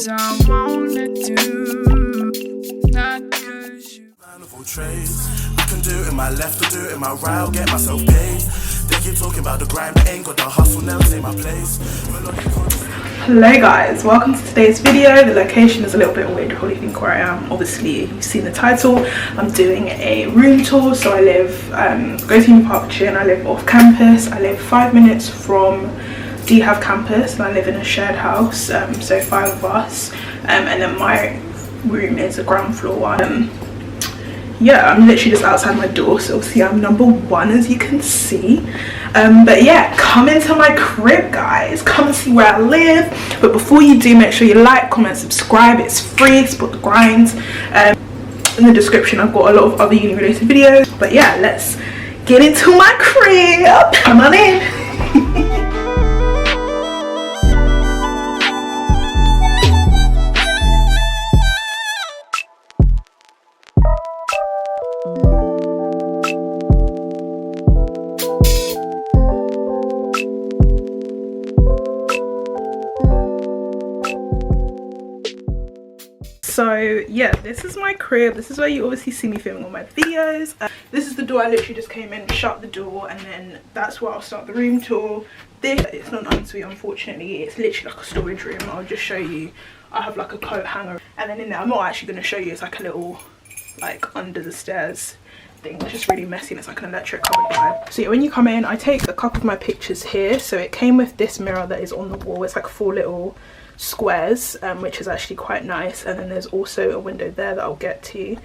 'cause I wanna do, not 'cause you. Trades. I can do it in my left or do it in my right, I'll get myself paid. They keep talking about the grind, but ain't got the hustle, now take my place. Hello guys, welcome to today's video. The location is a little bit weird, you probably think where I am. Obviously you've seen the title. I'm doing a room tour. So I live, go to University of Hertfordshire and I live off campus. I live 5 minutes from DHAV campus and I live in a shared house, so 5 of us, and then my room is a ground floor one. Yeah, I'm literally just outside my door, so obviously I'm number 1 as you can see. But yeah, come into my crib guys, come and see where I live. But before you do, make sure you like, comment, subscribe. It's free, support the grind. In the description I've got a lot of other uni related videos. But yeah, let's get into my crib. Come on in. So yeah, this is my crib. This is where you obviously see me filming all my videos. This is the door. I literally just came in, shut the door, and then that's where I'll start the room tour. This, it's not an ensuite unfortunately, it's literally like a storage room. I'll just show you. I have like a coat hanger, and then in there, I'm not actually going to show you, it's like a little like under the stairs thing. It's just really messy and it's like an electric cupboard vibe. So yeah, when you come in, I take a couple of my pictures here. So it came with this mirror that is on the wall. It's like 4 little squares, which is actually quite nice, and then there's also a window there that I'll get to.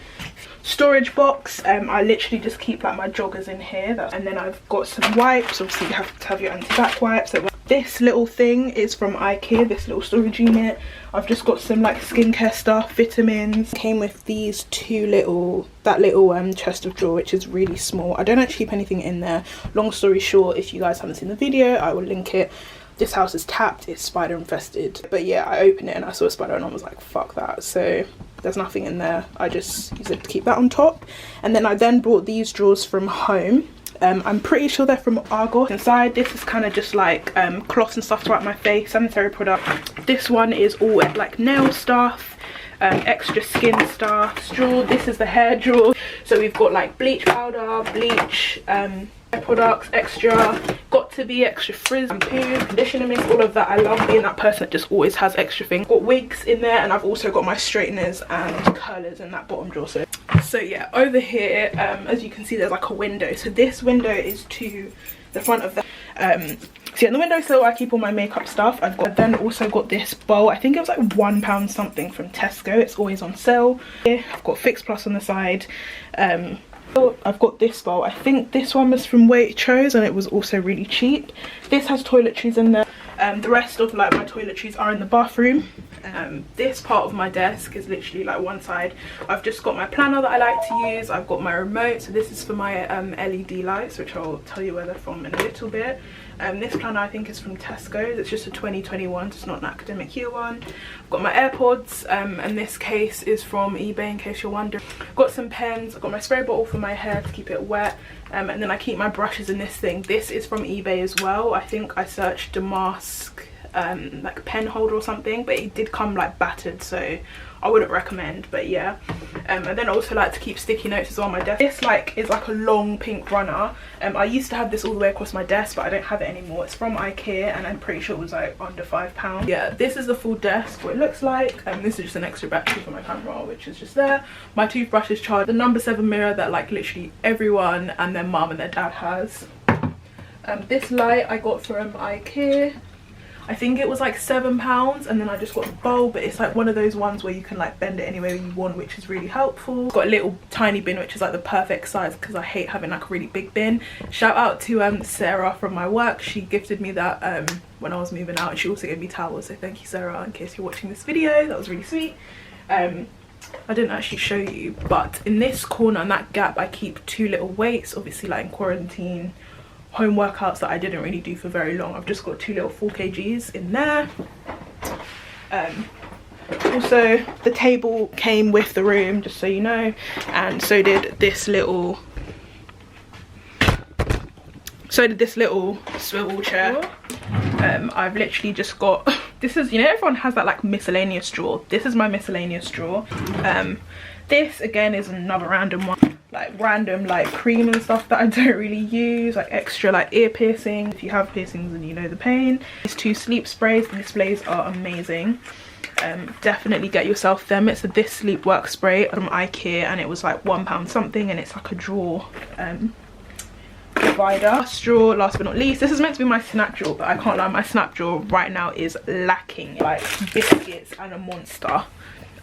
Storage box, I literally just keep like my joggers in here, and then I've got some wipes. Obviously you have to have your anti-bac wipes. So this little thing is from IKEA, this little storage unit. I've just got some like skincare stuff, vitamins. Came with these 2 little, that little chest of drawer, which is really small. I don't actually keep anything in there. Long story short, if you guys haven't seen the video, I will link it. This house is tapped, it's spider infested. But yeah, I opened it and I saw a spider and I was like, fuck that. So there's nothing in there. I just use it to keep that on top. And then I then brought these drawers from home. I'm pretty sure they're from Argos. Inside, this is kind of just like cloths and stuff to wipe my face, sanitary product. This one is all like nail stuff, extra skin stuff. Drawer, this is the hair drawer. So we've got like bleach powder, bleach, products, extra, got to be extra frizz, shampoo, conditioner mist, all of that. I love being that person that just always has extra things. Got wigs in there, and I've also got my straighteners and curlers in that bottom drawer. So yeah, over here, as you can see, there's like a window. So this window is to the front of the so in the windowsill I keep all my makeup stuff. I've then also got this bowl. I think it was like £1 something from Tesco. It's always on sale. I've got Fix Plus on the side. I've got this bowl. I think this one was from Waitrose and it was also really cheap. This has toiletries in there. The rest of like my toiletries are in the bathroom. This part of my desk is literally like one side. I've just got my planner that I like to use. I've got my remote. So this is for my LED lights, which I'll tell you where they're from in a little bit. This planner I think is from Tesco. It's just a 2021, so it's not an academic year one. I've got my AirPods, and this case is from eBay in case you're wondering. I've got some pens. I've got my spray bottle for my hair to keep it wet, and then I keep my brushes in this thing. This is from eBay as well. I think I searched Damask like pen holder or something, but it did come like battered, so I wouldn't recommend. But yeah, and then I also like to keep sticky notes as well on my desk. This like is like a long pink runner. I used to have this all the way across my desk, but I don't have it anymore. It's from IKEA and I'm pretty sure it was like under £5. Yeah, this is the full desk, what it looks like. This is just an extra battery for my camera, which is just there. My toothbrush is charged. The number 7 mirror that like literally everyone and their mum and their dad has. This light I got from IKEA. I think it was like £7, and then I just got the bowl, but it's like one of those ones where you can like bend it any way you want, which is really helpful. Got a little tiny bin, which is like the perfect size because I hate having like a really big bin. Shout out to Sarah from my work. She gifted me that when I was moving out, and she also gave me towels, so thank you Sarah, in case you're watching this video. That was really sweet. I didn't actually show you, but in this corner and that gap I keep 2 little weights, obviously like in quarantine home workouts that I didn't really do for very long. I've just got 2 little 4 kgs in there. Also the table came with the room, just so you know, and so did this little swivel chair. I've literally just got This is, you know, everyone has that like miscellaneous drawer. This is my miscellaneous drawer. This again is another random one, like random like cream and stuff that I don't really use, like extra like ear piercing if you have piercings and you know the pain. These 2 sleep sprays. These sprays are amazing. Definitely get yourself them. It's a This Sleep Work spray from IKEA and it was like £1 something, and it's like a drawer divider. Last drawer, last but not least, this is meant to be my snack drawer, but I can't lie, my snack drawer right now is lacking like biscuits and a Monster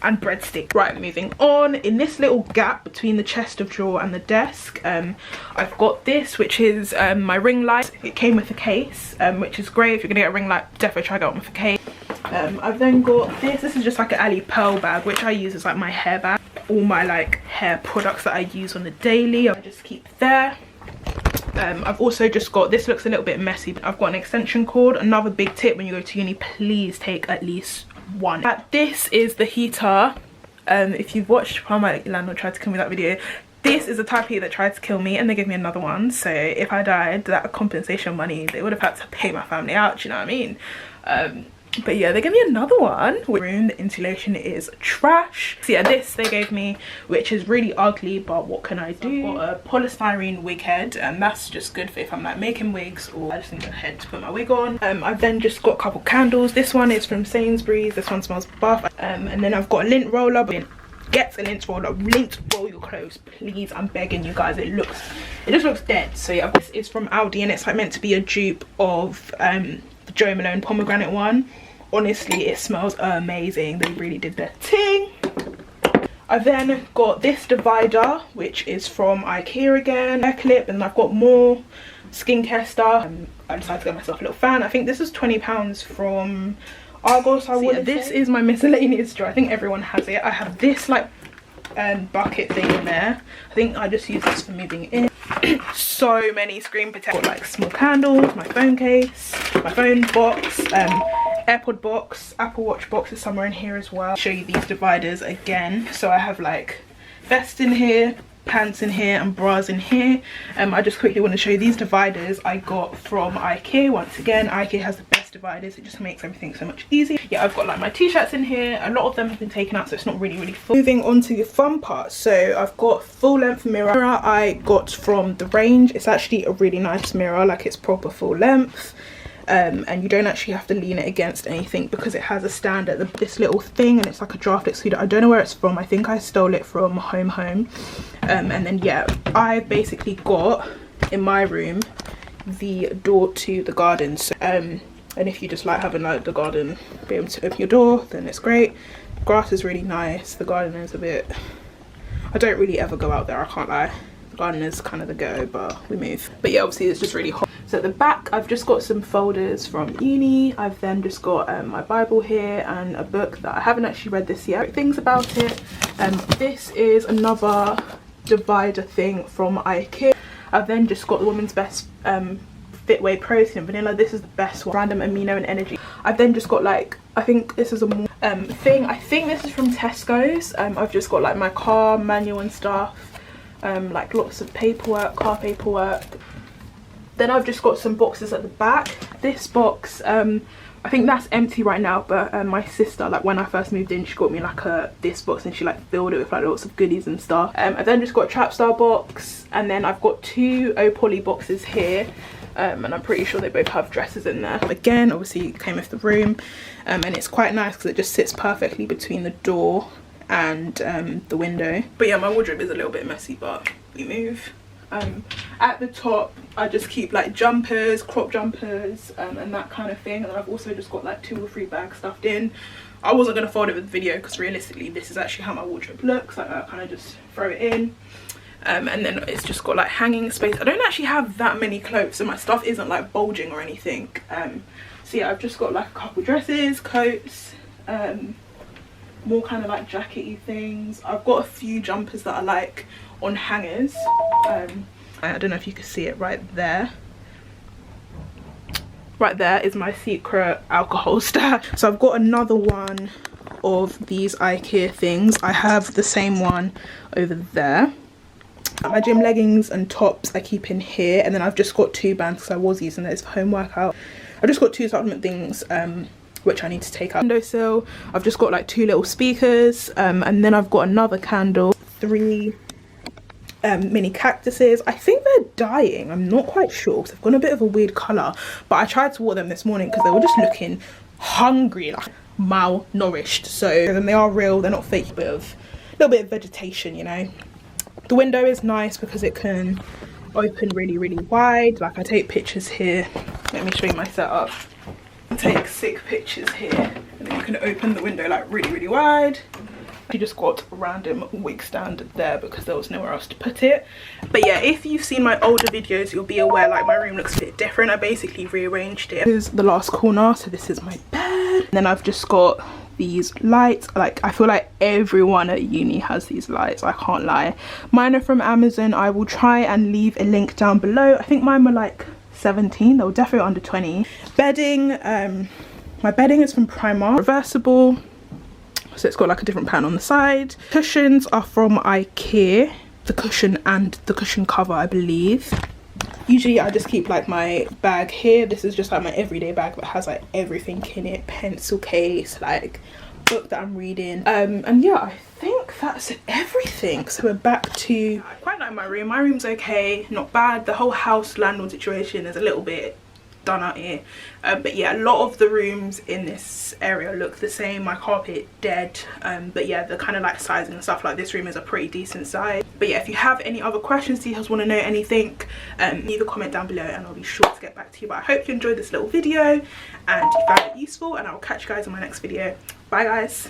and breadstick. Right, moving on. In this little gap between the chest of drawer and the desk, I've got this, which is my ring light. It came with a case, which is great. If you're gonna get a ring light, definitely try to get one with a case. I've then got this. This is just like an Ali Pearl bag, which I use as like my hair bag. All my like hair products that I use on the daily, I just keep there. I've also just got, this looks a little bit messy, but I've got an extension cord. Another big tip when you go to uni, please take at least one. This is the heater. If you've watched how my landlord tried to kill me that video, this is the type of heater that tried to kill me and they gave me another one. So if I died, that compensation money, they would have had to pay my family out, you know what I mean? But yeah, they gave me another one. Room, the insulation is trash. So yeah, this they gave me, which is really ugly, but what can I do? So I've got a polystyrene wig head, and that's just good for if I'm like making wigs or I just need a head to put my wig on. I've then just got a couple candles. This one is from Sainsbury's. This one smells buff. And then I've got a lint roller. Get a lint roller. Lint roll your clothes, please. I'm begging you guys. It just looks dead. So yeah, this is from Aldi, and it's like meant to be a dupe of the Jo Malone pomegranate one. Honestly, it smells amazing. They really did their thing. I've then got this divider, which is from IKEA again, hair clip, and I've got more skincare stuff. I decided to get myself a little fan. I think this is £20 from Argos. So yeah, this is my miscellaneous drawer. I think everyone has it. I have this like bucket thing in there. I think I just use this for moving in. So many screen protectors. Got like small candles, my phone case, my phone box, AirPod box, Apple Watch box is somewhere in here as well. I'll show you these dividers again. So I have like vests in here, pants in here, and bras in here. I just quickly want to show you these dividers I got from IKEA. Once again, IKEA has the best dividers. It just makes everything so much easier. Yeah, I've got like my t-shirts in here. A lot of them have been taken out, so it's not really full. Moving on to the fun part. So I've got full length mirror I got from the range. It's actually a really nice mirror, like it's proper full length. And you don't actually have to lean it against anything because it has a stand at this little thing, and it's like a draft excluder. I don't know where it's from. I think I stole it from Home. And then yeah, I basically got in my room the door to the garden. So and if you just like having like the garden be able to open your door, then it's great. Grass is really nice. The garden is a bit, I don't really ever go out there, I can't lie. The garden is kind of the go, but we move. But yeah, obviously it's just really hot. So at the back, I've just got some folders from uni. I've then just got my Bible here and a book that I haven't actually read this yet. Things about it. This is another divider thing from IKEA. I've then just got the Woman's Best Fit Whey Protein Vanilla. This is the best one. Random amino and energy. I've then just got like, I think this is a more thing. I think this is from Tesco's. I've just got like my car manual and stuff. Like lots of paperwork, car paperwork. Then I've just got some boxes at the back. This box, I think that's empty right now, but my sister, like when I first moved in, she got me like this box, and she like filled it with like lots of goodies and stuff. I've then just got a Trapstar box, and then I've got 2 Opoly boxes here, and I'm pretty sure they both have dresses in there. Again, obviously it came with the room, and it's quite nice because it just sits perfectly between the door and the window. But yeah, my wardrobe is a little bit messy, but we move. At the top I just keep like jumpers, crop jumpers, and that kind of thing, and I've also just got like 2 or 3 bags stuffed in. I wasn't going to fold it with the video because realistically this is actually how my wardrobe looks. Like I kind of just throw it in, and then it's just got like hanging space. I don't actually have that many clothes, so my stuff isn't like bulging or anything. So yeah, I've just got like a couple dresses, coats, more kind of like jackety things. I've got a few jumpers that are like on hangers. I don't know if you can see it right there. Right there is my secret alcohol stash. So I've got another one of these IKEA things. I have the same one over there. My gym leggings and tops I keep in here, and then I've just got 2 bands because I was using those for home workout. I've just got 2 supplement things which I need to take out. Windowsill, I've just got like 2 little speakers, and then I've got another candle, 3 mini cactuses. I think they're dying, I'm not quite sure because they've got a bit of a weird colour, but I tried to water them this morning because they were just looking hungry, like malnourished. So then they are real, they're not fake. A little bit of vegetation, you know. The window is nice because it can open really wide. Like I take pictures here, let me show you my setup. I take sick pictures here, and then you can open the window like really wide. You just got a random wig stand there because there was nowhere else to put it. But yeah, if you've seen my older videos, you'll be aware like my room looks a bit different. I basically rearranged it. This is the last corner, so this is my bed. And then I've just got these lights. Like I feel like everyone at uni has these lights, I can't lie. Mine are from Amazon. I will try and leave a link down below. I think mine were like 17, they were definitely under 20. Bedding, my bedding is from Primark, reversible, so it's got like a different pattern on the side. Cushions are from IKEA, the cushion and the cushion cover, I believe. Usually I just keep like my bag here. This is just like my everyday bag that has like everything in it, pencil case, like book that I'm reading, and yeah, I think that's everything. So we're back to, I quite like my room. My room's okay, not bad. The whole house landlord situation is a little bit done out here, but yeah, a lot of the rooms in this area look the same. My carpet dead, but yeah, the kind of like sizing and stuff, like this room is a pretty decent size. But yeah, if you have any other questions, details, want to know anything, leave a comment down below and I'll be sure to get back to you. But I hope you enjoyed this little video and you found it useful, and I will catch you guys in my next video. Bye guys.